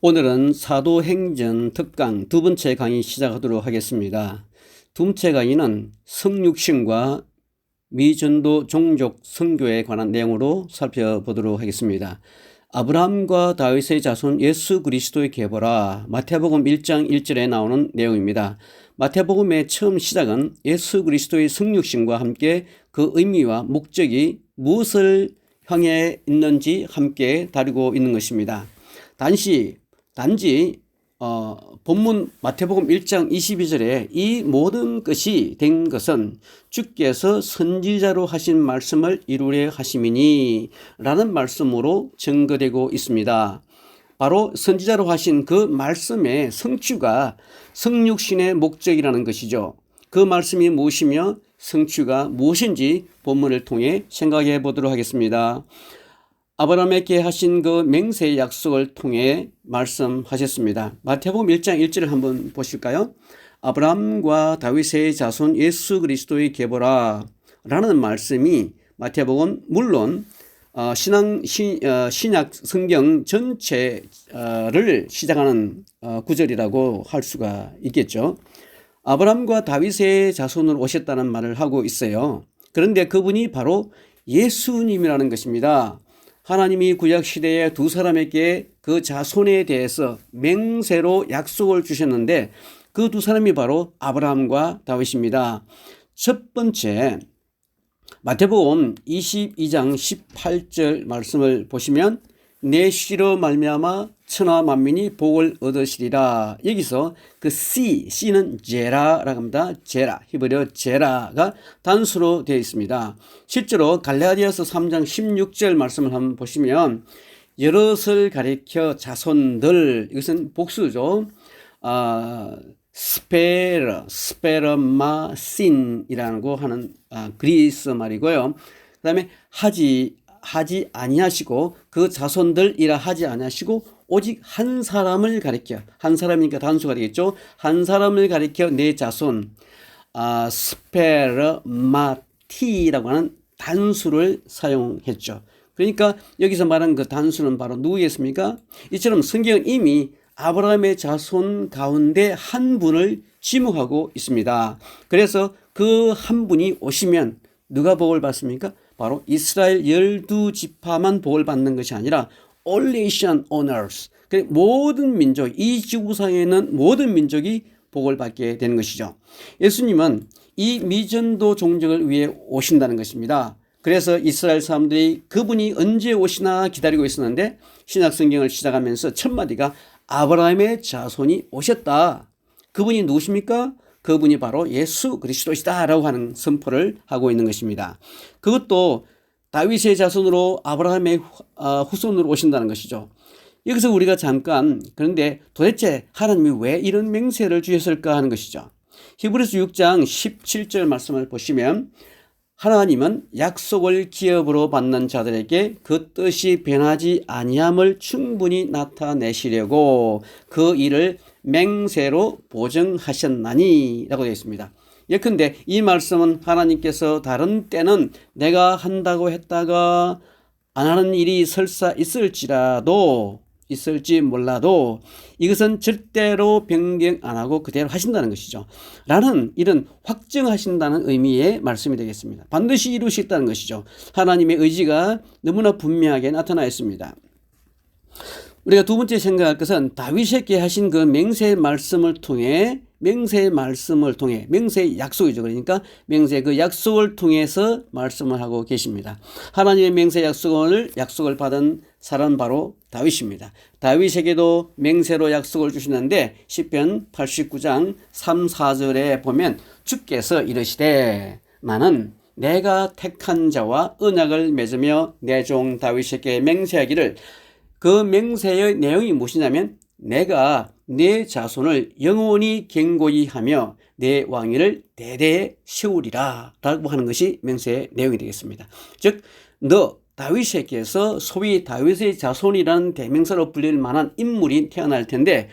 오늘은 사도행전 특강 두 번째 강의 시작하도록 하겠습니다. 두 번째 강의는 성육신과 미전도 종족 선교에 관한 내용으로 살펴보도록 하겠습니다. 아브라함과 다윗의 자손 예수 그리스도의 계보라, 마태복음 1장 1절에 나오는 내용입니다. 마태복음의 처음 시작은 예수 그리스도의 성육신과 함께 그 의미와 목적이 무엇을 향해 있는지 함께 다루고 있는 것입니다. 단지 본문 마태복음 1장 22절에 이 모든 것이 된 것은 주께서 선지자로 하신 말씀을 이루려 하심이니 라는 말씀으로 증거되고 있습니다. 바로 선지자로 하신 그 말씀의 성취가 성육신의 목적이라는 것이죠. 그 말씀이 무엇이며 성취가 무엇인지 본문을 통해 생각해 보도록 하겠습니다. 아브라함에게 하신 그 맹세의 약속을 통해 말씀하셨습니다. 마태복음 1장 1절을 한번 보실까요? 아브라함과 다윗의 자손 예수 그리스도의 계보라 라는 말씀이 마태복음 물론 신약 성경 전체를 시작하는 구절이라고 할 수가 있겠죠. 아브라함과 다윗의 자손으로 오셨다는 말을 하고 있어요. 그런데 그분이 바로 예수님이라는 것입니다. 하나님이 구약시대에 두 사람에게 그 자손에 대해서 맹세로 약속을 주셨는데 그 두 사람이 바로 아브라함과 다윗입니다. 첫 번째 마태복음 22장 18절 말씀을 보시면 내 씨로 말미암아 천하 만민이 복을 얻으시리라. 여기서 그 C는 제라라고 합니다. 제라, 히브리어 제라가 단수로 되어 있습니다. 실제로 갈라디아서 3장 16절 말씀을 한번 보시면 여럿을 가리켜 자손들, 이것은 복수죠. 스페르마신이라고 하는 그리스 말이고요. 그 다음에 하지 아니하시고 그 자손들이라 하지 아니하시고 오직 한 사람을 가리켜, 한 사람이니까 단수가 되겠죠. 한 사람을 가리켜 내 자손, 스페르마티라고 하는 단수를 사용했죠. 그러니까 여기서 말한 그 단수는 바로 누구겠습니까? 이처럼 성경은 이미 아브라함의 자손 가운데 한 분을 지목하고 있습니다. 그래서 그 한 분이 오시면 누가 복을 받습니까? 바로 이스라엘 12지파만 복을 받는 것이 아니라 all nation on earth, 모든 민족, 이 지구상에 있는 모든 민족이 복을 받게 되는 것이죠. 예수님은 이 미전도 종족을 위해 오신다는 것입니다. 그래서 이스라엘 사람들이 그분이 언제 오시나 기다리고 있었는데 신약 성경을 시작하면서 첫 마디가 아브라함의 자손이 오셨다. 그분이 누구십니까? 그분이 바로 예수 그리스도시다 라고 하는 선포를 하고 있는 것입니다. 그것도 다윗의 자손으로 아브라함의 후손으로 오신다는 것이죠. 여기서 우리가 잠깐 그런데 도대체 하나님이 왜 이런 맹세를 주셨을까 하는 것이죠. 히브리서 6장 17절 말씀을 보시면 하나님은 약속을 기업으로 받는 자들에게 그 뜻이 변하지 아니함을 충분히 나타내시려고 그 일을 맹세로 보증하셨나니 라고 되어 있습니다. 예컨대 이 말씀은 하나님께서 다른 때는 내가 한다고 했다가 안 하는 일이 설사 있을지 몰라도 이것은 절대로 변경 안 하고 그대로 하신다는 것이죠. 라는 이런 확정하신다는 의미의 말씀이 되겠습니다. 반드시 이루시겠다는 것이죠. 하나님의 의지가 너무나 분명하게 나타나 있습니다. 우리가 두 번째 생각할 것은 다윗에게 하신 그 맹세의 말씀을 통해 맹세의 약속이죠. 그러니까 맹세의 그 약속을 통해서 말씀을 하고 계십니다. 하나님의 맹세 약속을 받은 사람은 바로 다윗입니다. 다윗에게도 맹세로 약속을 주시는데 시편 89장 3, 4절에 보면 주께서 이르시되 나는 내가 택한 자와 언약을 맺으며 내 종 다윗에게 맹세하기를, 그 맹세의 내용이 무엇이냐면 내가 내 자손을 영원히 견고히 하며 내 왕위를 대대에 세우리라 라고 하는 것이 맹세의 내용이 되겠습니다. 즉 다윗에게서 소위 다윗의 자손이라는 대명사로 불릴 만한 인물이 태어날 텐데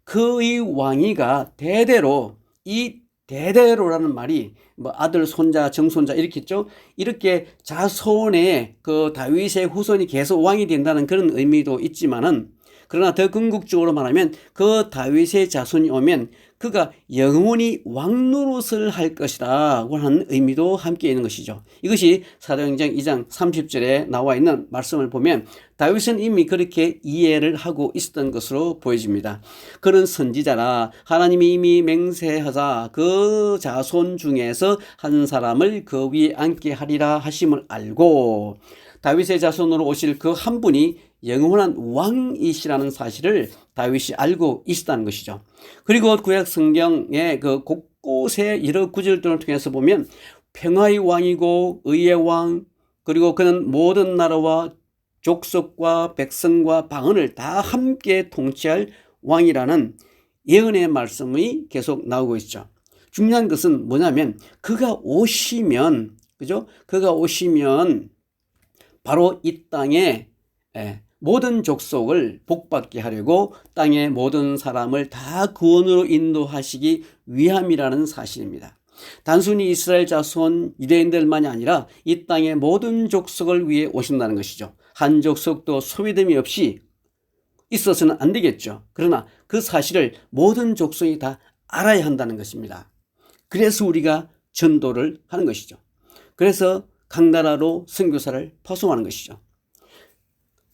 그의 왕위가 대대로, 이 대대로라는 말이 아들, 손자, 정손자 이렇게 있죠. 이렇게 자손의 그 다윗의 후손이 계속 왕이 된다는 그런 의미도 있지만은 그러나 더 궁극적으로 말하면 그 다윗의 자손이 오면 그가 영원히 왕노릇을 할 것이다 하는 의미도 함께 있는 것이죠. 이것이 사도행전 2장 30절에 나와 있는 말씀을 보면 다윗은 이미 그렇게 이해를 하고 있었던 것으로 보여집니다. 그는 선지자라 하나님이 이미 맹세하사 그 자손 중에서 한 사람을 그 위에 앉게 하리라 하심을 알고 다윗의 자손으로 오실 그 한 분이 영원한 왕이시라는 사실을 다윗이 알고 있었다는 것이죠. 그리고 구약 성경의 그 곳곳에 여러 구절들을 통해서 보면 평화의 왕이고 의의 왕, 그리고 그는 모든 나라와 족속과 백성과 방언을 다 함께 통치할 왕이라는 예언의 말씀이 계속 나오고 있죠. 중요한 것은 뭐냐면 그가 오시면, 그죠? 그가 오시면 바로 이 땅에 모든 족속을 복받게 하려고 땅의 모든 사람을 다 구원으로 인도하시기 위함이라는 사실입니다. 단순히 이스라엘 자손 유대인들만이 아니라 이 땅의 모든 족속을 위해 오신다는 것이죠. 한 족속도 소외됨이 없이 있어서는 안 되겠죠. 그러나 그 사실을 모든 족속이 다 알아야 한다는 것입니다. 그래서 우리가 전도를 하는 것이죠. 그래서 각 나라로 선교사를 파송하는 것이죠.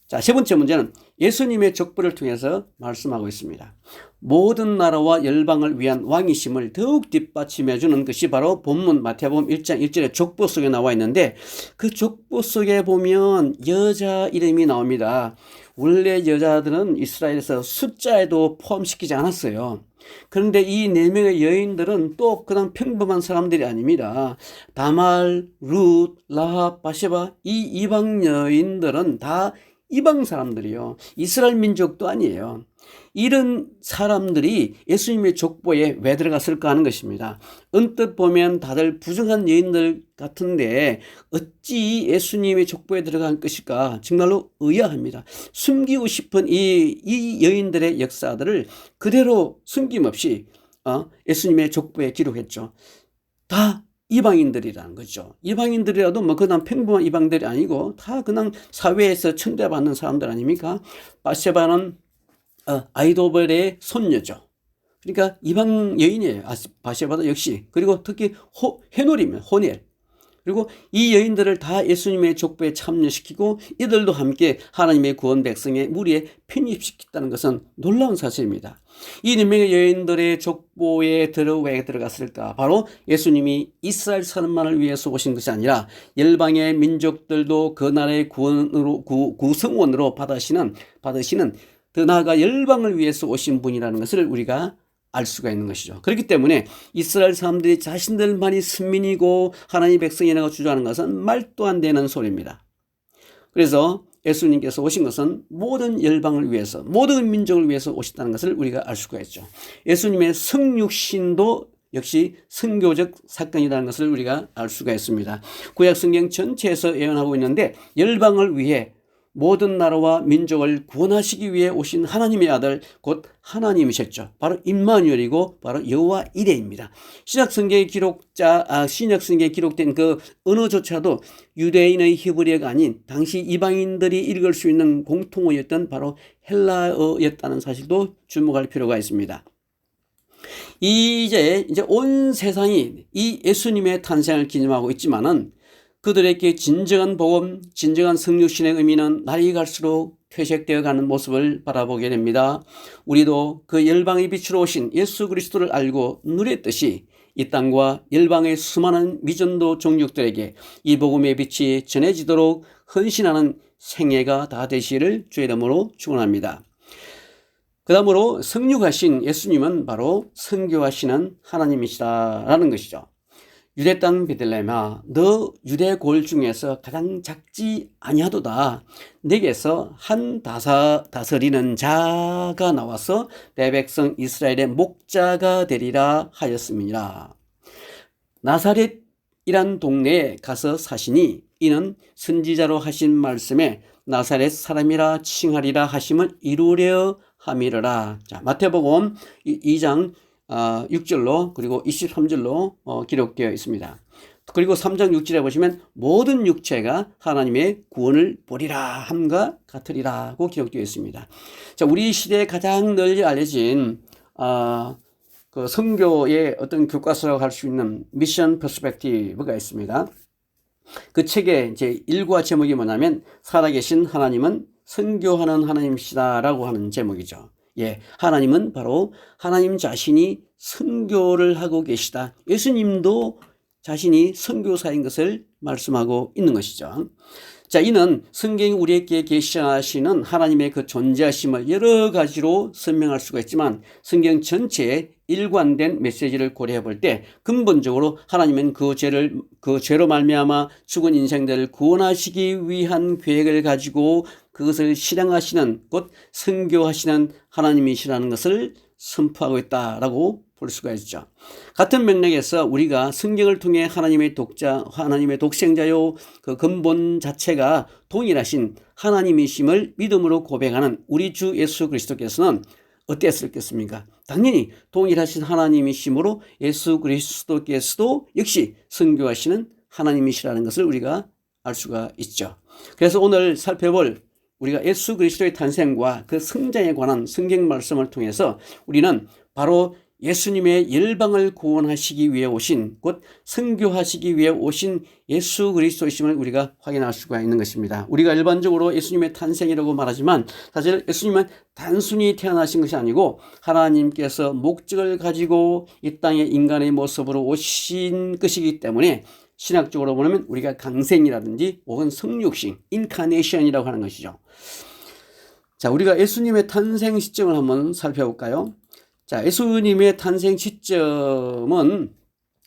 자, 세 번째 문제는 예수님의 족보를 통해서 말씀하고 있습니다. 모든 나라와 열방을 위한 왕이심을 더욱 뒷받침해 주는 것이 바로 본문 마태복음 1장 1절의 족보 속에 나와 있는데 그 족보 속에 보면 여자 이름이 나옵니다. 원래 여자들은 이스라엘에서 숫자에도 포함시키지 않았어요. 그런데 이 네 명의 여인들은 또 그냥 평범한 사람들이 아닙니다. 다말, 룻, 라합, 바세바 이 이방 여인들은 다 이방 사람들이요. 이스라엘 민족도 아니에요. 이런 사람들이 예수님의 족보에 왜 들어갔을까 하는 것입니다. 언뜻 보면 다들 부정한 여인들 같은데 어찌 예수님의 족보에 들어간 것일까? 정말로 의아합니다. 숨기고 싶은 이 여인들의 역사들을 그대로 숨김없이 예수님의 족보에 기록했죠. 다 이방인들이라는 거죠. 이방인들이라도 뭐 그냥 평범한 이방들이 아니고 다 그냥 사회에서 천대받는 사람들 아닙니까? 바세바는 아이도벨의 손녀죠. 그러니까 이방 여인이에요. 바세바도 역시. 그리고 특히 헤놀이면 호넬. 그리고 이 여인들을 다 예수님의 족보에 참여시키고 이들도 함께 하나님의 구원 백성의 무리에 편입시켰다는 것은 놀라운 사실입니다. 이 네 명의 여인들의 족보에 왜 들어갔을까? 바로 예수님이 이스라엘 사람만을 위해서 오신 것이 아니라 열방의 민족들도 그 나라의 구성원으로 받으시는 더 나아가 열방을 위해서 오신 분이라는 것을 우리가 알 수가 있는 것이죠. 그렇기 때문에 이스라엘 사람들이 자신들만이 선민이고 하나님의 백성이라고 주장하는 것은 말도 안 되는 소리입니다. 그래서 예수님께서 오신 것은 모든 열방을 위해서, 모든 민족을 위해서 오셨다는 것을 우리가 알 수가 있죠. 예수님의 성육신도 역시 선교적 사건이라는 것을 우리가 알 수가 있습니다. 구약 성경 전체에서 예언하고 있는데 열방을 위해 모든 나라와 민족을 구원하시기 위해 오신 하나님의 아들 곧 하나님이셨죠. 바로 임마누엘이고 바로 여호와 이레입니다. 신약 성경에 기록된 그 언어조차도 유대인의 히브리어가 아닌 당시 이방인들이 읽을 수 있는 공통어였던 바로 헬라어였다는 사실도 주목할 필요가 있습니다. 이제 온 세상이 이 예수님의 탄생을 기념하고 있지만은 그들에게 진정한 복음, 진정한 성육신의 의미는 날이 갈수록 퇴색되어 가는 모습을 바라보게 됩니다. 우리도 그 열방의 빛으로 오신 예수 그리스도를 알고 누렸듯이 이 땅과 열방의 수많은 미전도 종족들에게 이 복음의 빛이 전해지도록 헌신하는 생애가 다 되시기를 주의 이름으로 축원합니다. 그 다음으로 성육하신 예수님은 바로 선교하시는 하나님이시다라는 것이죠. 유대 땅 베들레헴아 너 유대 골 중에서 가장 작지 아니하도다. 내게서 한 다스리는 자가 나와서 내 백성 이스라엘의 목자가 되리라 하였음이니라. 나사렛이란 동네에 가서 사시니 이는 선지자로 하신 말씀에 나사렛 사람이라 칭하리라 하심을 이루려 함이러라. 자, 마태복음 2장 6절로 그리고 23절로 기록되어 있습니다. 그리고 3장 6절에 보시면 모든 육체가 하나님의 구원을 보리라 함과 같으리라고 기록되어 있습니다. 자, 우리 시대에 가장 널리 알려진 그 선교의 어떤 교과서라고 할 수 있는 미션 퍼스펙티브가 있습니다. 그 책의 이제 1과 제목이 뭐냐면 살아계신 하나님은 선교하는 하나님이시다라고 하는 제목이죠. 예, 하나님은 바로 하나님 자신이 선교를 하고 계시다. 예수님도 자신이 선교사인 것을 말씀하고 있는 것이죠. 자, 이는 성경이 우리에게 계시하시는 하나님의 그 존재하심을 여러 가지로 설명할 수가 있지만 성경 전체의 일관된 메시지를 고려해 볼 때 근본적으로 하나님은 그 죄로 말미암아 죽은 인생들을 구원하시기 위한 계획을 가지고 그것을 실행하시는 곧 선교하시는 하나님이시라는 것을 선포하고 있다라고 볼 수가 있죠. 같은 맥락에서 우리가 성경을 통해 하나님의 독생자요 그 근본 자체가 동일하신 하나님이심을 믿음으로 고백하는 우리 주 예수 그리스도께서는 어땠을겠습니까? 당연히 동일하신 하나님이심으로 예수 그리스도께서도 역시 선교하시는 하나님이시라는 것을 우리가 알 수가 있죠. 그래서 오늘 살펴볼 우리가 예수 그리스도의 탄생과 그 성장에 관한 성경 말씀을 통해서 우리는 바로 예수님의 열방을 구원하시기 위해 오신 곧 선교하시기 위해 오신 예수 그리스도이심을 우리가 확인할 수가 있는 것입니다. 우리가 일반적으로 예수님의 탄생이라고 말하지만 사실 예수님은 단순히 태어나신 것이 아니고 하나님께서 목적을 가지고 이 땅에 인간의 모습으로 오신 것이기 때문에 신학적으로 보면 우리가 강생이라든지 혹은 성육신, 인카네이션이라고 하는 것이죠. 자, 우리가 예수님의 탄생 시점을 한번 살펴볼까요? 자, 예수님의 탄생 시점은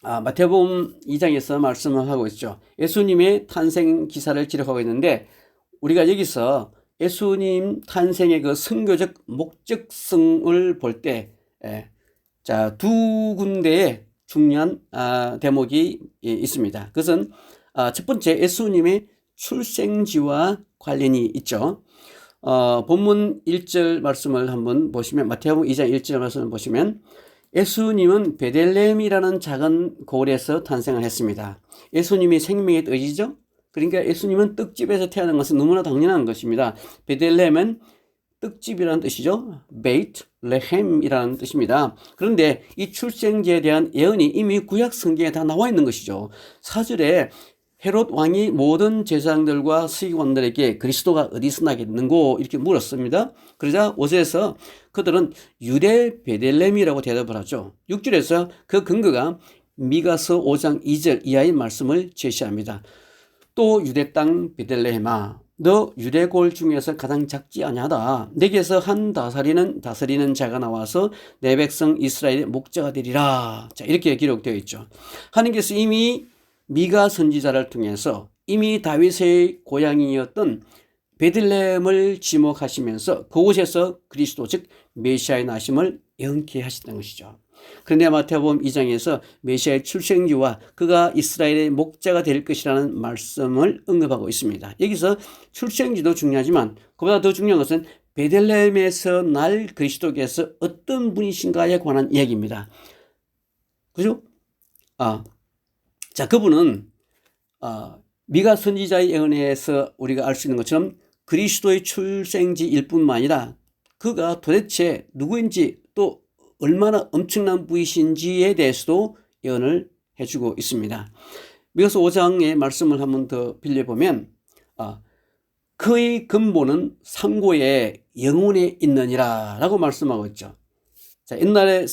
마태복음 2장에서 말씀을 하고 있죠. 예수님의 탄생 기사를 기록하고 있는데 우리가 여기서 예수님 탄생의 그 선교적 목적성을 볼 때 자, 두 군데의 중요한 대목이 있습니다. 그것은 첫 번째 예수님의 출생지와 관련이 있죠. 본문 1절 말씀을 한번 보시면 마태복음 2장 1절 말씀을 보시면 예수님은 베들레헴이라는 작은 고을에서 탄생을 했습니다. 예수님이 생명의 뜻이죠. 그러니까 예수님은 떡집에서 태어난 것은 너무나 당연한 것입니다. 베들레헴은 떡집이라는 뜻이죠. 베이트 레헴이라는 뜻입니다. 그런데 이 출생지에 대한 예언이 이미 구약 성경에 다 나와 있는 것이죠. 4절에 헤롯 왕이 모든 제사장들과 서기관들에게 그리스도가 어디서 나겠는고 이렇게 물었습니다. 그러자 5절에서 그들은 유대 베들레헴이라고 대답을 하죠. 6절에서 그 근거가 미가서 5장 2절 이하의 말씀을 제시합니다. 또 유대 땅 베들레헴아 너 유대골 중에서 가장 작지 아니하다. 내게서 한 다스리는 자가 나와서 내 백성 이스라엘의 목자가 되리라. 자, 이렇게 기록되어 있죠. 하나님께서 이미 미가 선지자를 통해서 이미 다윗의 고향이었던 베들레헴을 지목하시면서 그곳에서 그리스도 즉 메시아의 나심을 예언케 하셨던 것이죠. 그런데 마태복음 2장에서 메시아의 출생지와 그가 이스라엘의 목자가 될 것이라는 말씀을 언급하고 있습니다. 여기서 출생지도 중요하지만 그보다 더 중요한 것은 베들레헴에서 날 그리스도께서 어떤 분이신가에 관한 이야기입니다. 그죠? 자, 그분은 미가 선지자의 예언에서 우리가 알 수 있는 것처럼 그리스도의 출생지일 뿐만 아니라 그가 도대체 누구인지 또 얼마나 엄청난 분이신지에 대해서도 예언을 해주고 있습니다. 미가서 5장의 말씀을 한번 더 빌려보면 그의 근본은 상고의 영혼에 있느니라 라고 말씀하고 있죠. 자, 옛날에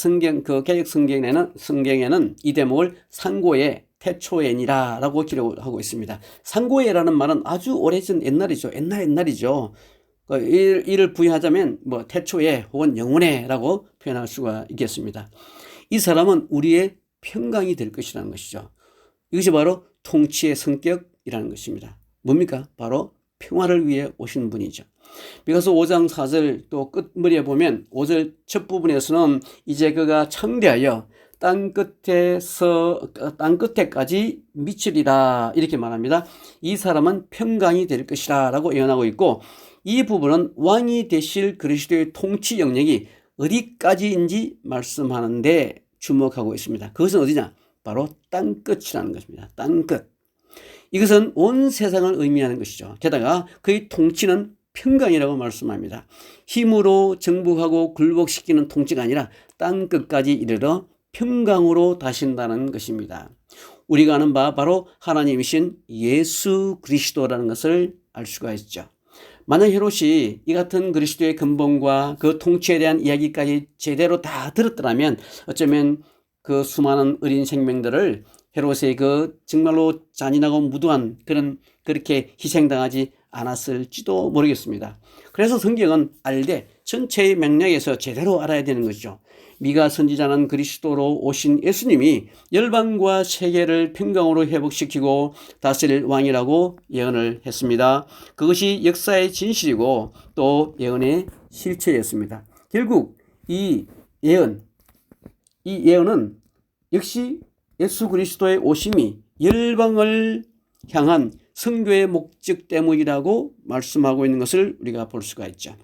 그 개역 성경에는 이 대목을 상고의 태초엔이라 라고 기록을 하고 있습니다. 상고에라는 말은 아주 오래전 옛날이죠. 옛날이죠. 이를 부여하자면 태초에 혹은 영혼에 라고 표현할 수가 있겠습니다. 이 사람은 우리의 평강이 될 것이라는 것이죠. 이것이 바로 통치의 성격이라는 것입니다. 뭡니까? 바로 평화를 위해 오신 분이죠. 미가서 5장 4절 또 끝머리에 보면 5절 첫 부분에서는 이제 그가 창대하여 땅 끝에까지 미치리라 이렇게 말합니다. 이 사람은 평강이 될 것이라 라고 예언하고 있고 이 부분은 왕이 되실 그리스도의 통치 영역이 어디까지인지 말씀하는데 주목하고 있습니다. 그것은 어디냐? 바로 땅끝이라는 것입니다. 땅끝. 이것은 온 세상을 의미하는 것이죠. 게다가 그의 통치는 평강이라고 말씀합니다. 힘으로 정복하고 굴복시키는 통치가 아니라 땅끝까지 이르러 평강으로 다신다는 것입니다. 우리가 아는 바 바로 하나님이신 예수 그리스도라는 것을 알 수가 있죠. 만약 헤롯이 이 같은 그리스도의 근본과 그 통치에 대한 이야기까지 제대로 다 들었더라면 어쩌면 그 수많은 어린 생명들을 헤롯의 그 정말로 잔인하고 무도한 그렇게 희생당하지 않았을지도 모르겠습니다. 그래서 성경은 알되 전체의 맥락에서 제대로 알아야 되는 것이죠. 미가 선지자는 그리스도로 오신 예수님이 열방과 세계를 평강으로 회복시키고 다스릴 왕이라고 예언을 했습니다. 그것이 역사의 진실이고 또 예언의 실체였습니다. 결국 이 예언은 역시 예수 그리스도의 오심이 열방을 향한 선교의 목적 때문이라고 말씀하고 있는 것을 우리가 볼 수가 있죠.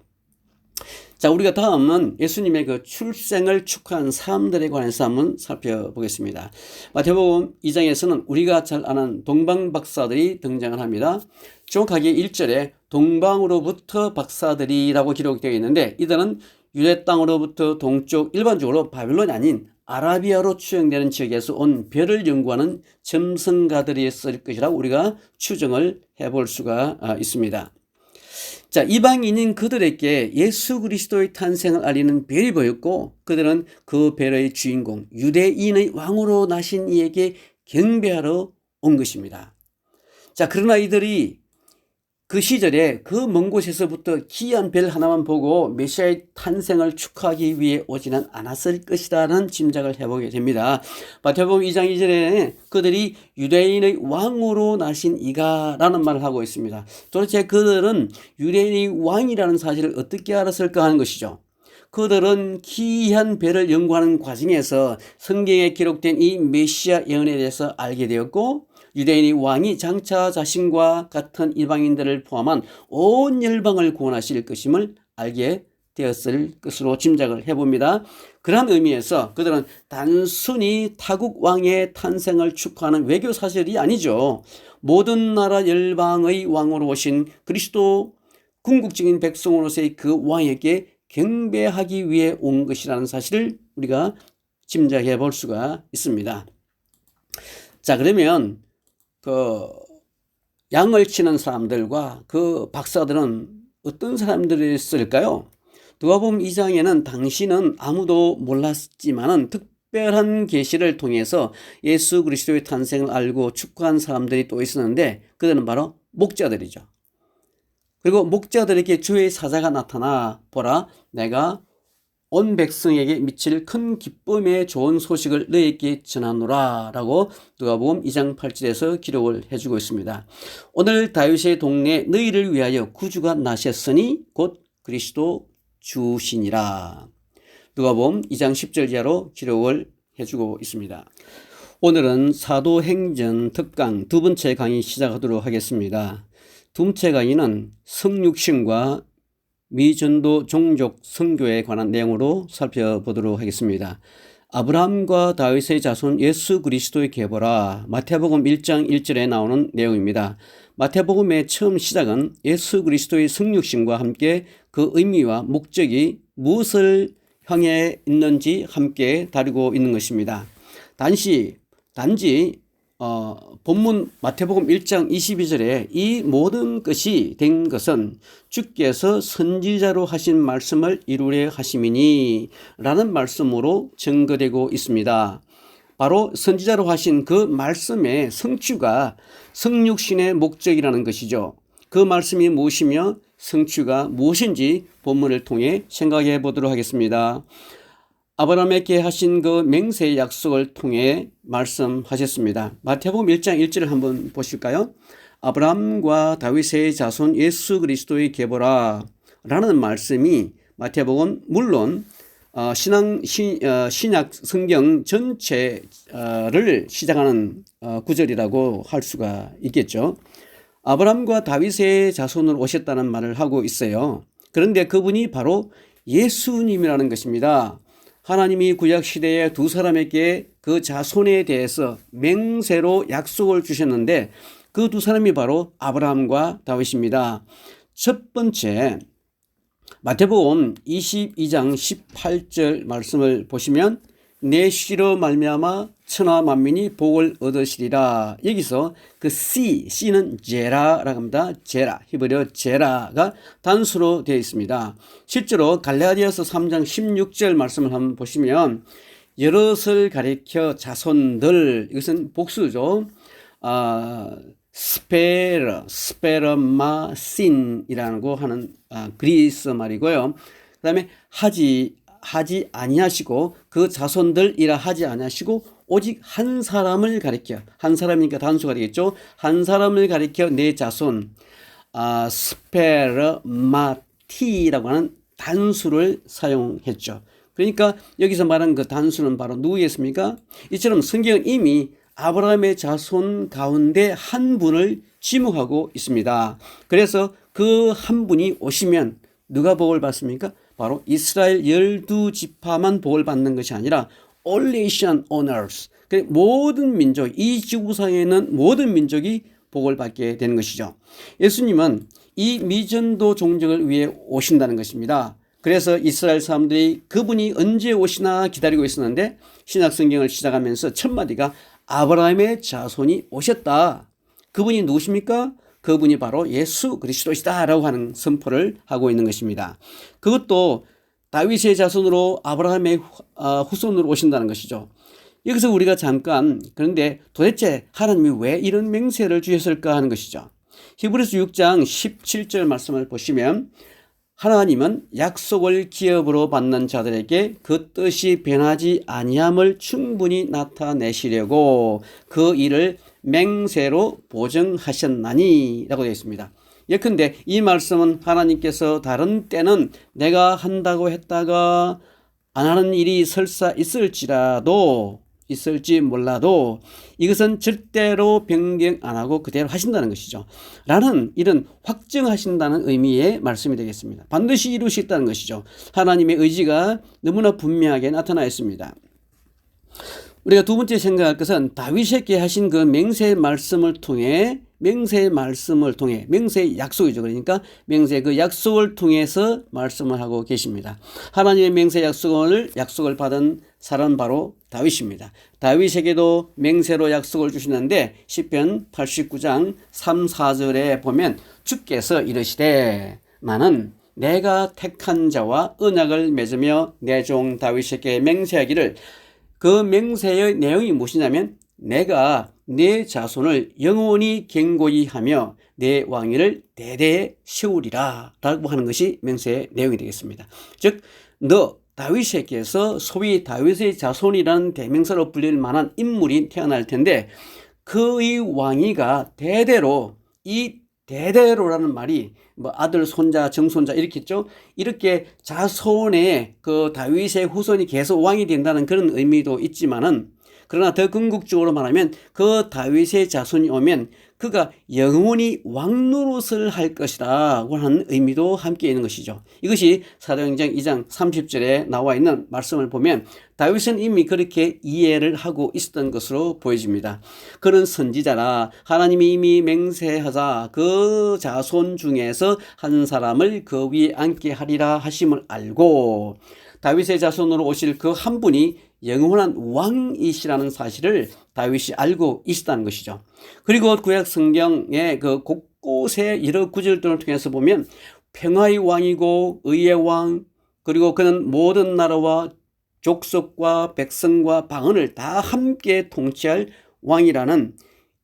자, 우리가 다음은 예수님의 그 출생을 축하한 사람들에 관해서 한번 살펴보겠습니다. 마태복음 2장에서는 우리가 잘 아는 동방 박사들이 등장을 합니다. 정확하게 1절에 동방으로부터 박사들이라고 기록되어 있는데 이들은 유대 땅으로부터 동쪽 일반적으로 바빌론이 아닌 아라비아로 추정되는 지역에서 온 별을 연구하는 점성가들이었을 것이라고 우리가 추정을 해볼 수가 있습니다. 자, 이방인인 그들에게 예수 그리스도의 탄생을 알리는 별이 보였고 그들은 그 별의 주인공 유대인의 왕으로 나신 이에게 경배하러 온 것입니다. 자, 그러나 이들이 그 시절에 그 먼 곳에서부터 기이한 별 하나만 보고 메시아의 탄생을 축하하기 위해 오지는 않았을 것이라는 짐작을 해보게 됩니다. 마태복음 2장 2절에 그들이 유대인의 왕으로 나신 이가 라는 말을 하고 있습니다. 도대체 그들은 유대인의 왕이라는 사실을 어떻게 알았을까 하는 것이죠. 그들은 기이한 별을 연구하는 과정에서 성경에 기록된 이 메시아 예언에 대해서 알게 되었고 유대인의 왕이 장차 자신과 같은 이방인들을 포함한 온 열방을 구원하실 것임을 알게 되었을 것으로 짐작을 해봅니다. 그런 의미에서 그들은 단순히 타국 왕의 탄생을 축하하는 외교 사실이 아니죠. 모든 나라 열방의 왕으로 오신 그리스도 궁극적인 백성으로서의 그 왕에게 경배하기 위해 온 것이라는 사실을 우리가 짐작해 볼 수가 있습니다. 자, 그러면 그 양을 치는 사람들과 그 박사들은 어떤 사람들이었을까요? 누가복음 2장에는 당시는 아무도 몰랐지만은 특별한 계시를 통해서 예수 그리스도의 탄생을 알고 축하한 사람들이 또 있었는데 그들은 바로 목자들이죠. 그리고 목자들에게 주의 사자가 나타나 보라 내가 온 백성에게 미칠 큰 기쁨의 좋은 소식을 너희에게 전하노라 라고 누가복음 2장 8절에서 기록을 해주고 있습니다. 오늘 다윗의 동네에 너희를 위하여 구주가 나셨으니 곧 그리스도 주시니라. 누가복음 2장 10절 이하로 기록을 해주고 있습니다. 오늘은 사도행전 특강 두 번째 강의 시작하도록 하겠습니다. 두 번째 강의는 성육신과 미전도 종족 선교에 관한 내용으로 살펴보도록 하겠습니다. 아브라함과 다윗의 자손 예수 그리스도의 계보라 마태복음 1장 1절에 나오는 내용입니다. 마태복음의 처음 시작은 예수 그리스도의 성육신과 함께 그 의미와 목적이 무엇을 향해 있는지 함께 다루고 있는 것입니다. 단지 본문 마태복음 1장 22절에 이 모든 것이 된 것은 주께서 선지자로 하신 말씀을 이루려 하심이니 라는 말씀으로 증거되고 있습니다. 바로 선지자로 하신 그 말씀의 성취가 성육신의 목적이라는 것이죠. 그 말씀이 무엇이며 성취가 무엇인지 본문을 통해 생각해 보도록 하겠습니다. 아브라함에게 하신 그 맹세의 약속을 통해 말씀하셨습니다. 마태복음 1장 1절을 한번 보실까요? 아브라함과 다윗의 자손 예수 그리스도의 계보라 라는 말씀이 마태복음 물론 신약 성경 전체를 시작하는 구절이라고 할 수가 있겠죠. 아브라함과 다윗의 자손으로 오셨다는 말을 하고 있어요. 그런데 그분이 바로 예수님이라는 것입니다. 하나님이 구약 시대에 두 사람에게 그 자손에 대해서 맹세로 약속을 주셨는데 그 두 사람이 바로 아브라함과 다윗입니다. 첫 번째, 마태복음 22장 18절 말씀을 보시면 내 씨로 말미암아 천하 만민이 복을 얻으시리라. 여기서 그 C는 제라라고 합니다. 제라, 히브리어 제라가 단수로 되어 있습니다. 실제로 갈라디아서 3장 16절 말씀을 한번 보시면 여럿을 가리켜 자손들, 이것은 복수죠. 스페르마신이라고 하는 그리스 말이고요. 그 다음에 하지 아니하시고 그 자손들이라 하지 아니하시고 오직 한 사람을 가리켜, 한 사람이니까 단수가 되겠죠. 한 사람을 가리켜 내 자손, 스페르마티라고 하는 단수를 사용했죠. 그러니까 여기서 말한 그 단수는 바로 누구겠습니까? 이처럼 성경은 이미 아브라함의 자손 가운데 한 분을 지목하고 있습니다. 그래서 그 한 분이 오시면 누가 복을 받습니까? 바로 이스라엘 12지파만 복을 받는 것이 아니라 all nation on earth, 모든 민족, 이 지구상에 있는 모든 민족이 복을 받게 되는 것이죠. 예수님은 이 미전도 종족을 위해 오신다는 것입니다. 그래서 이스라엘 사람들이 그분이 언제 오시나 기다리고 있었는데 신약성경을 시작하면서 첫 마디가 아브라함의 자손이 오셨다. 그분이 누구십니까? 그분이 바로 예수 그리스도시다 라고 하는 선포를 하고 있는 것입니다. 그것도 다윗의 자손으로 아브라함의 후손으로 오신다는 것이죠. 여기서 우리가 잠깐, 그런데 도대체 하나님이 왜 이런 맹세를 주셨을까 하는 것이죠. 히브리서 6장 17절 말씀을 보시면 하나님은 약속을 기업으로 받는 자들에게 그 뜻이 변하지 아니함을 충분히 나타내시려고 그 일을 맹세로 보증하셨나니 라고 되어 있습니다. 예컨대 이 말씀은 하나님께서 다른 때는 내가 한다고 했다가 안 하는 일이 설사 있을지 몰라도 이것은 절대로 변경 안 하고 그대로 하신다는 것이죠. 라는 이런 확증하신다는 의미의 말씀이 되겠습니다. 반드시 이루시겠다는 것이죠. 하나님의 의지가 너무나 분명하게 나타나 있습니다. 우리가 두 번째 생각할 것은 다윗에게 하신 그 맹세의 말씀을 통해 맹세의 약속이죠. 그러니까 맹세의 그 약속을 통해서 말씀을 하고 계십니다. 하나님의 맹세 약속을 받은 사람은 바로 다윗입니다. 다윗에게도 맹세로 약속을 주시는데 시편 89장 3, 4절에 보면 주께서 이르시되 나는 내가 택한 자와 언약을 맺으며 내 종 다윗에게 맹세하기를, 그 맹세의 내용이 무엇이냐면 내가 내 자손을 영원히 견고히 하며 내 왕위를 대대에 세우리라 라고 하는 것이 맹세의 내용이 되겠습니다. 즉 다윗에게서 소위 다윗의 자손이라는 대명사로 불릴 만한 인물이 태어날 텐데 그의 왕위가 대대로라는 말이 아들, 손자, 정손자 이렇게 있죠. 이렇게 자손의 그 다윗의 후손이 계속 왕이 된다는 그런 의미도 있지만은, 그러나 더 궁극적으로 말하면 그 다윗의 자손이 오면 그가 영원히 왕노릇을 할 것이라고 하는 의미도 함께 있는 것이죠. 이것이 사도행전 2장 30절에 나와 있는 말씀을 보면 다윗은 이미 그렇게 이해를 하고 있었던 것으로 보여집니다. 그는 선지자라 하나님이 이미 맹세하자 그 자손 중에서 한 사람을 그 위에 앉게 하리라 하심을 알고 다윗의 자손으로 오실 그 한 분이 영원한 왕이시라는 사실을 다윗이 알고 있었다는 것이죠. 그리고 구약 성경의 그 곳곳에 여러 구절들을 통해서 보면 평화의 왕이고 의의 왕, 그리고 그는 모든 나라와 족속과 백성과 방언을 다 함께 통치할 왕이라는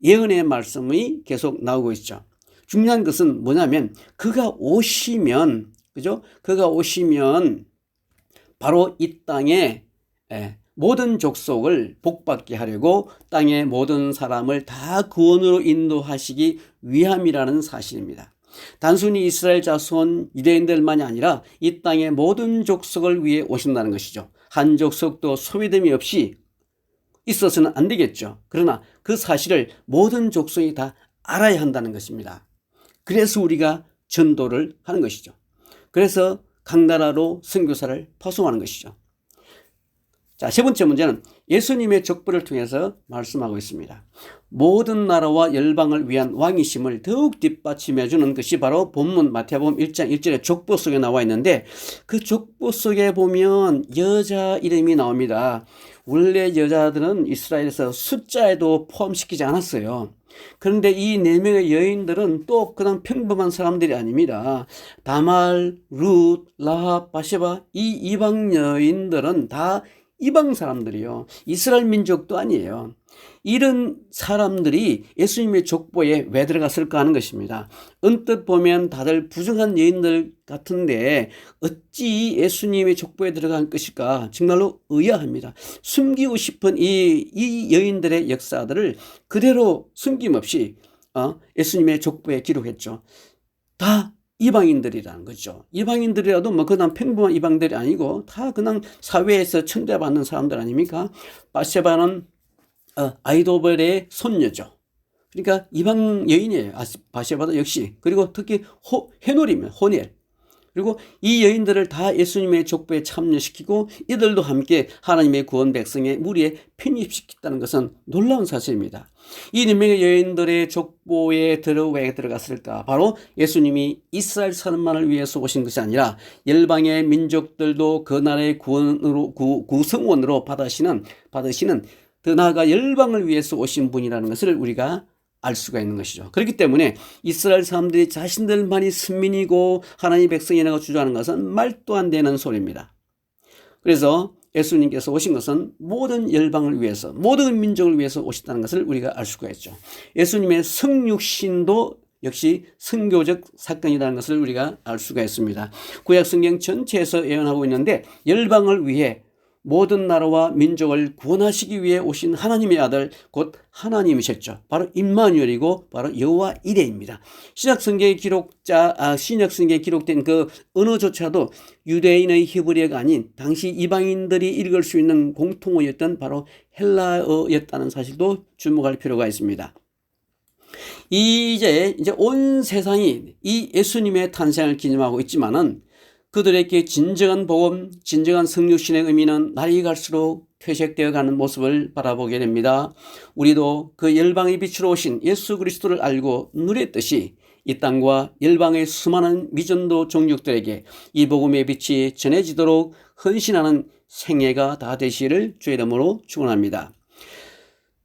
예언의 말씀이 계속 나오고 있죠. 중요한 것은 뭐냐면 그가 오시면 바로 이 땅에 모든 족속을 복받게 하려고 땅의 모든 사람을 다 구원으로 인도하시기 위함이라는 사실입니다. 단순히 이스라엘 자손 유대인들만이 아니라 이 땅의 모든 족속을 위해 오신다는 것이죠. 한 족속도 소외됨이 없이 있어서는 안 되겠죠. 그러나 그 사실을 모든 족속이 다 알아야 한다는 것입니다. 그래서 우리가 전도를 하는 것이죠. 그래서 각 나라로 선교사를 파송하는 것이죠. 자, 세 번째 문제는 예수님의 족보를 통해서 말씀하고 있습니다. 모든 나라와 열방을 위한 왕이심을 더욱 뒷받침해 주는 것이 바로 본문 마태복음 1장 1절의 족보 속에 나와 있는데, 그 족보 속에 보면 여자 이름이 나옵니다. 원래 여자들은 이스라엘에서 숫자에도 포함시키지 않았어요. 그런데 이 네 명의 여인들은 또 그냥 평범한 사람들이 아닙니다. 다말, 룻, 라합, 바세바, 이 이방 여인들은 다 이방 사람들이요. 이스라엘 민족도 아니에요. 이런 사람들이 예수님의 족보에 왜 들어갔을까 하는 것입니다. 언뜻 보면 다들 부정한 여인들 같은데 어찌 예수님의 족보에 들어간 것일까? 정말로 의아합니다. 숨기고 싶은 이 여인들의 역사들을 그대로 숨김없이 예수님의 족보에 기록했죠. 다 이방인들이라는 거죠. 이방인들이라도 뭐 그냥 평범한 이방들이 아니고 다 그냥 사회에서 천대받는 사람들 아닙니까? 바세바는 아이도벨의 손녀죠. 그러니까 이방 여인이에요. 바세바도 역시. 그리고 특히 헤노리면 호넬. 그리고 이 여인들을 다 예수님의 족보에 참여시키고 이들도 함께 하나님의 구원 백성의 무리에 편입시켰다는 것은 놀라운 사실입니다. 이 네 명의 여인들의 족보에 왜 들어갔을까? 바로 예수님이 이스라엘 사람만을 위해서 오신 것이 아니라 열방의 민족들도 그 나라의 구성원으로 받으시는 더 나아가 열방을 위해서 오신 분이라는 것을 우리가 알 수가 있는 것이죠. 그렇기 때문에 이스라엘 사람들이 자신들만이 선민이고 하나님의 백성이라고 주장하는 것은 말도 안 되는 소리입니다. 그래서 예수님께서 오신 것은 모든 열방을 위해서, 모든 민족을 위해서 오셨다는 것을 우리가 알 수가 있죠. 예수님의 성육신도 역시 선교적 사건이라는 것을 우리가 알 수가 있습니다. 구약 성경 전체에서 예언하고 있는데 열방을 위해 모든 나라와 민족을 구원하시기 위해 오신 하나님의 아들 곧 하나님이셨죠. 바로 임마누엘이고 바로 여호와 이레입니다. 신약 성경에 기록된 그 언어조차도 유대인의 히브리어가 아닌 당시 이방인들이 읽을 수 있는 공통어였던 바로 헬라어였다는 사실도 주목할 필요가 있습니다. 이제 온 세상이 이 예수님의 탄생을 기념하고 있지만은 그들에게 진정한 복음, 진정한 성육신의 의미는 날이 갈수록 퇴색되어 가는 모습을 바라보게 됩니다. 우리도 그 열방의 빛으로 오신 예수 그리스도를 알고 누렸듯이 이 땅과 열방의 수많은 미전도 종족들에게 이 복음의 빛이 전해지도록 헌신하는 생애가 다 되시기를 주의 이름으로 축원합니다.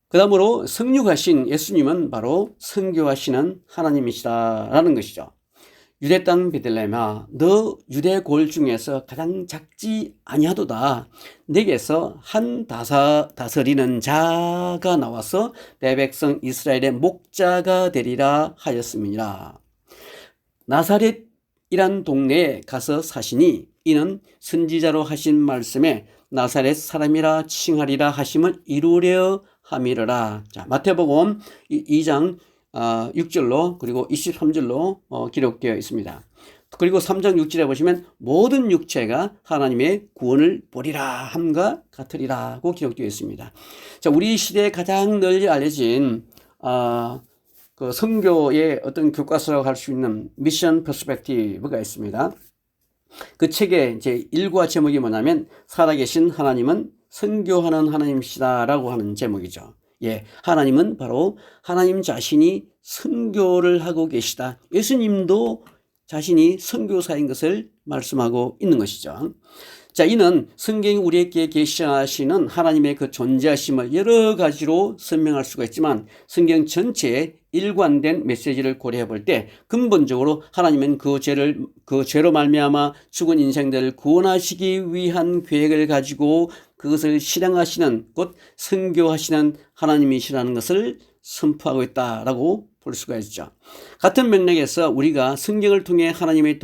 그 다음으로 성육하신 예수님은 바로 선교하시는 하나님이시다라는 것이죠. 유대 땅 베들레헴아, 너 유대 골 중에서 가장 작지 아니하도다. 내게서 한 다스리는 자가 나와서 내 백성 이스라엘의 목자가 되리라 하였음이니라. 나사렛이란 동네에 가서 사시니 이는 선지자로 하신 말씀에 나사렛 사람이라 칭하리라 하심을 이루려 함이러라. 자, 마태복음 2장 6절로 그리고 23절로 기록되어 있습니다. 그리고 3장 6절에 보시면 모든 육체가 하나님의 구원을 보리라 함과 같으리라고 기록되어 있습니다. 자, 우리 시대에 가장 널리 알려진 그 선교의 어떤 교과서라고 할 수 있는 미션 퍼스펙티브가 있습니다. 그 책의 이제 일과 제목이 뭐냐면 살아계신 하나님은 선교하는 하나님이시다라고 하는 제목이죠. 예, 하나님은 바로 하나님 자신이 선교를 하고 계시다. 예수님도 자신이 선교사인 것을 말씀하고 있는 것이죠. 자, 이는 성경이 우리에게 계시하시는 하나님의 그 존재하심을 여러 가지로 설명할 수가 있지만 성경 전체에 일관된 메시지를 고려해 볼 때 근본적으로 하나님은 그 죄로 말미암아 죽은 인생들을 구원하시기 위한 계획을 가지고 그것을 실행하시는 곧 선교하시는 하나님이시라는 것을 선포하고 있다라고 볼 수가 있죠. 같은 맥락에서 우리가 성경을 통해 하나님의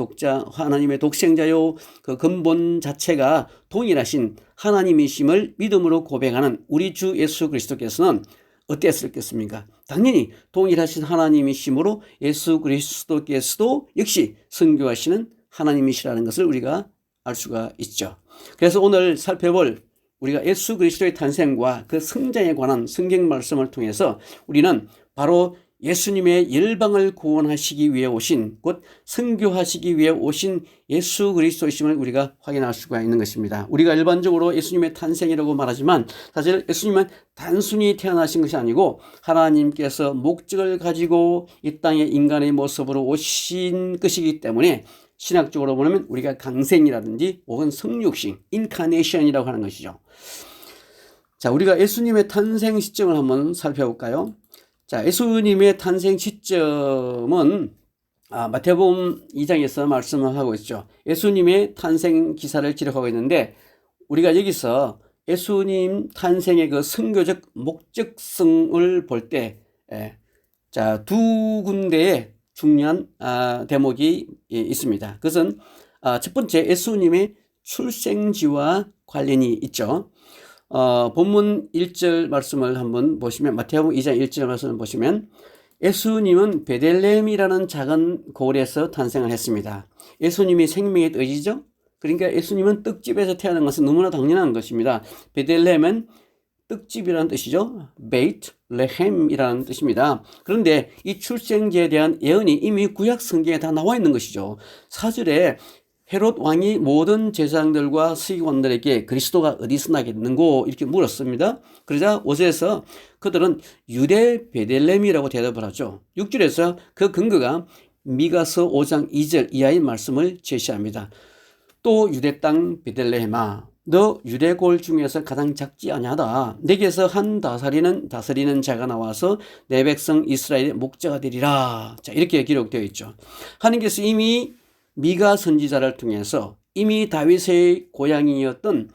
독생자요 그 근본 자체가 동일하신 하나님이심을 믿음으로 고백하는 우리 주 예수 그리스도께서는 어땠겠습니까? 당연히 동일하신 하나님이심으로 예수 그리스도께서도 역시 선교하시는 하나님이시라는 것을 우리가 알 수가 있죠. 그래서 오늘 살펴볼 우리가 예수 그리스도의 탄생과 그 성장에 관한 성경 말씀을 통해서 우리는 바로 예수님의 열방을 구원하시기 위해 오신, 곧 선교하시기 위해 오신 예수 그리스도이심을 우리가 확인할 수가 있는 것입니다. 우리가 일반적으로 예수님의 탄생이라고 말하지만 사실 예수님은 단순히 태어나신 것이 아니고 하나님께서 목적을 가지고 이 땅에 인간의 모습으로 오신 것이기 때문에 신학적으로 보면 우리가 강생이라든지 혹은 성육신, 인카네이션이라고 하는 것이죠. 자, 우리가 예수님의 탄생 시점을 한번 살펴볼까요? 자, 예수님의 탄생 시점은 마태복음 2장에서 말씀을 하고 있죠. 예수님의 탄생 기사를 기록하고 있는데 우리가 여기서 예수님 탄생의 그 선교적 목적성을 볼 때, 자, 두 군데의 중요한 대목이 있습니다. 그것은 첫 번째 예수님의 출생지와 관련이 있죠. 본문 1절 말씀을 한번 보시면 마태복음 2장 1절 말씀을 보시면 예수님은 베들레헴이라는 작은 고을에서 탄생을 했습니다. 예수님이 생명의 뜻이죠. 그러니까 예수님은 떡집에서 태어난 것은 너무나 당연한 것입니다. 베들레헴은 떡집이라는 뜻이죠. 베이트 레헴이라는 뜻입니다. 그런데 이 출생지에 대한 예언이 이미 구약 성경에 다 나와 있는 것이죠. 4절에 헤롯 왕이 모든 제사장들과 서기관들에게 그리스도가 어디서 나겠는고 이렇게 물었습니다. 그러자 5절에서 그들은 유대 베들레헴이라고 대답을 하죠. 6절에서 그 근거가 미가서 5장 2절 이하의 말씀을 제시합니다. 또 유대 땅 베들레헴아, 너 유대골 중에서 가장 작지 아니하다. 내게서 한 다스리는 자가 나와서 내 백성 이스라엘의 목자가 되리라. 자, 이렇게 기록되어 있죠. 하나님께서 이미 미가 선지자를 통해서 이미 다윗의 고향이었던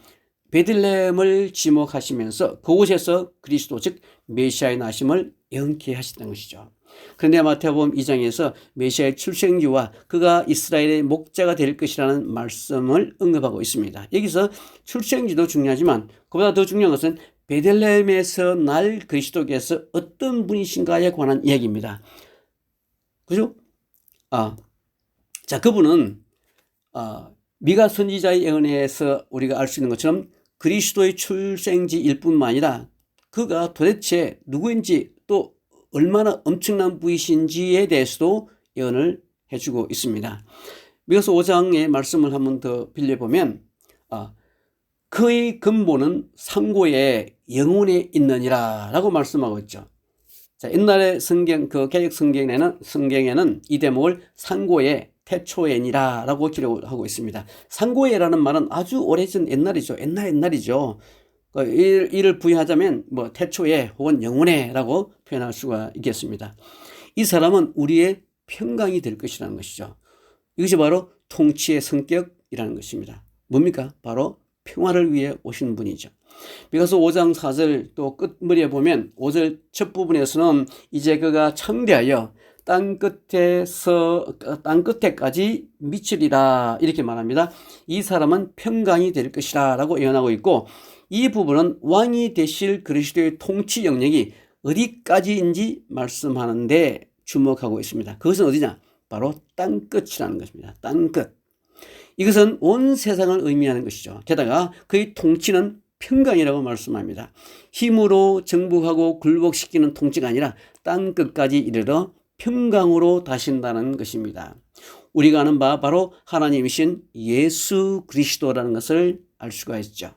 베들레헴을 지목하시면서 그곳에서 그리스도 즉 메시아의 나심을 예언케 하셨던 것이죠. 그런데 마태복음 2장에서 메시아의 출생지와 그가 이스라엘의 목자가 될 것이라는 말씀을 언급하고 있습니다. 여기서 출생지도 중요하지만 그보다 더 중요한 것은 베들레헴에서 날 그리스도께서 어떤 분이신가에 관한 이야기입니다. 그죠? 자, 그분은 미가 선지자의 예언에서 우리가 알 수 있는 것처럼 그리스도의 출생지일 뿐만 아니라 그가 도대체 누구인지 또 얼마나 엄청난 분이신지에 대해서도 예언을 해주고 있습니다. 미가서 5장의 말씀을 한번 더 빌려보면 그의 근본은 상고의 영혼에 있느니라 라고 말씀하고 있죠. 자, 옛날에 그 개역 성경에는 이 대목을 상고의 태초에니라 라고 기록을 하고 있습니다. 상고에라는 말은 아주 오래전 옛날이죠. 옛날이죠. 이를 부여하자면 태초에 혹은 영혼에 라고 표현할 수가 있겠습니다. 이 사람은 우리의 평강이 될 것이라는 것이죠. 이것이 바로 통치의 성격이라는 것입니다. 뭡니까? 바로 평화를 위해 오신 분이죠. 미가서 5장 4절 또 끝머리에 보면 5절 첫 부분에서는 이제 그가 창대하여 땅 끝에까지 미치리라 이렇게 말합니다. 이 사람은 평강이 될 것이라 라고 예언하고 있고 이 부분은 왕이 되실 그리스도의 통치 영역이 어디까지인지 말씀하는데 주목하고 있습니다. 그것은 어디냐? 바로 땅 끝이라는 것입니다. 땅 끝. 이것은 온 세상을 의미하는 것이죠. 게다가 그의 통치는 평강이라고 말씀합니다. 힘으로 정복하고 굴복시키는 통치가 아니라 땅 끝까지 이르러 평강으로 다신다는 것입니다. 우리가 아는 바 바로 하나님이신 예수 그리스도라는 것을 알 수가 있죠.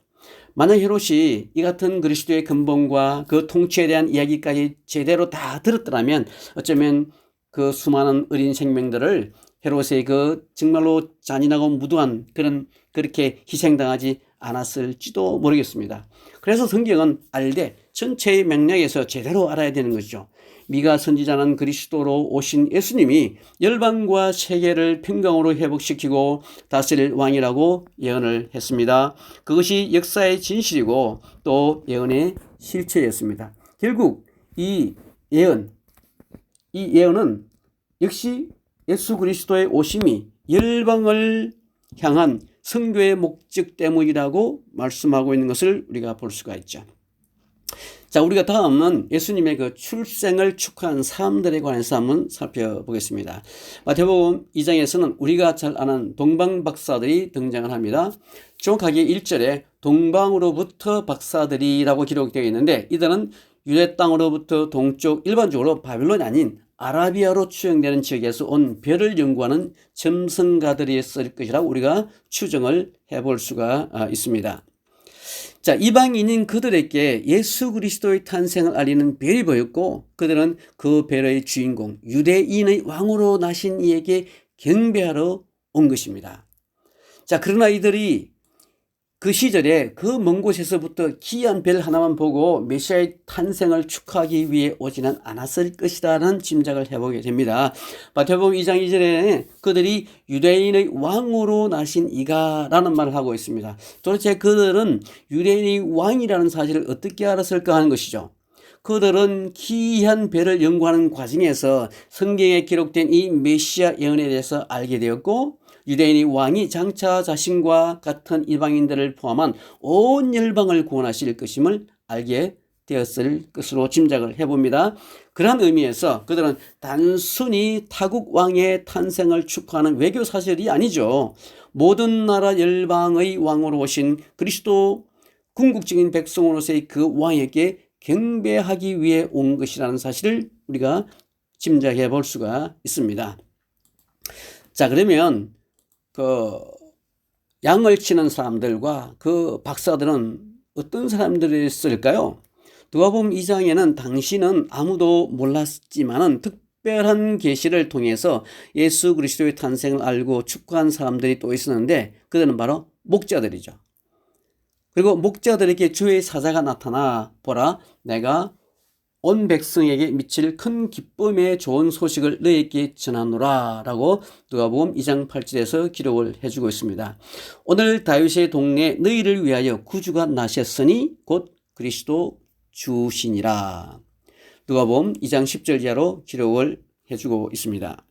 만약 헤롯이 이 같은 그리스도의 근본과 그 통치에 대한 이야기까지 제대로 다 들었더라면 어쩌면 그 수많은 어린 생명들을 헤롯의 그 정말로 잔인하고 무도한 그렇게 희생당하지 않았을지도 모르겠습니다. 그래서 성경은 알되 전체의 맥락에서 제대로 알아야 되는 것이죠. 미가 선지자는 그리스도로 오신 예수님이 열방과 세계를 평강으로 회복시키고 다스릴 왕이라고 예언을 했습니다. 그것이 역사의 진실이고 또 예언의 실체였습니다. 결국 이 예언은 역시 예수 그리스도의 오심이 열방을 향한 선교의 목적 때문이라고 말씀하고 있는 것을 우리가 볼 수가 있죠. 자, 우리가 다음은 예수님의 그 출생을 축하한 사람들에 관해서 한번 살펴보겠습니다. 마태복음 2장에서는 우리가 잘 아는 동방 박사들이 등장을 합니다. 정확하게 1절에 동방으로부터 박사들이라고 기록되어 있는데 이들은 유대 땅으로부터 동쪽 일반적으로 바빌론이 아닌 아라비아로 추정되는 지역에서 온 별을 연구하는 점성가들이었을 것이라고 우리가 추정을 해볼 수가 있습니다. 자, 이방인인 그들에게 예수 그리스도의 탄생을 알리는 별이 보였고 그들은 그 별의 주인공 유대인의 왕으로 나신 이에게 경배하러 온 것입니다. 자, 그러나 이들이 그 시절에 그 먼 곳에서부터 기이한 별 하나만 보고 메시아의 탄생을 축하하기 위해 오지는 않았을 것이라는 짐작을 해보게 됩니다. 마태복음 2장 2절에 그들이 유대인의 왕으로 나신 이가 라는 말을 하고 있습니다. 도대체 그들은 유대인의 왕이라는 사실을 어떻게 알았을까 하는 것이죠. 그들은 기이한 별을 연구하는 과정에서 성경에 기록된 이 메시아 예언에 대해서 알게 되었고 유대인의 왕이 장차 자신과 같은 이방인들을 포함한 온 열방을 구원하실 것임을 알게 되었을 것으로 짐작을 해봅니다. 그런 의미에서 그들은 단순히 타국 왕의 탄생을 축하하는 외교 사실이 아니죠. 모든 나라 열방의 왕으로 오신 그리스도 궁극적인 백성으로서의 그 왕에게 경배하기 위해 온 것이라는 사실을 우리가 짐작해 볼 수가 있습니다. 자, 그러면 그 양을 치는 사람들과 그 박사들은 어떤 사람들이었을까요? 누가복음 2장에는 당시는 아무도 몰랐지만은 특별한 계시를 통해서 예수 그리스도의 탄생을 알고 축구한 사람들이 또 있었는데 그들은 바로 목자들이죠. 그리고 목자들에게 주의 사자가 나타나 보라 내가 온 백성에게 미칠 큰 기쁨의 좋은 소식을 너희에게 전하노라 라고 누가복음 2장 8절에서 기록을 해주고 있습니다. 오늘 다윗의 동네에 너희를 위하여 구주가 나셨으니 곧 그리스도 주시니라. 누가복음 2장 10절 이하로 기록을 해주고 있습니다.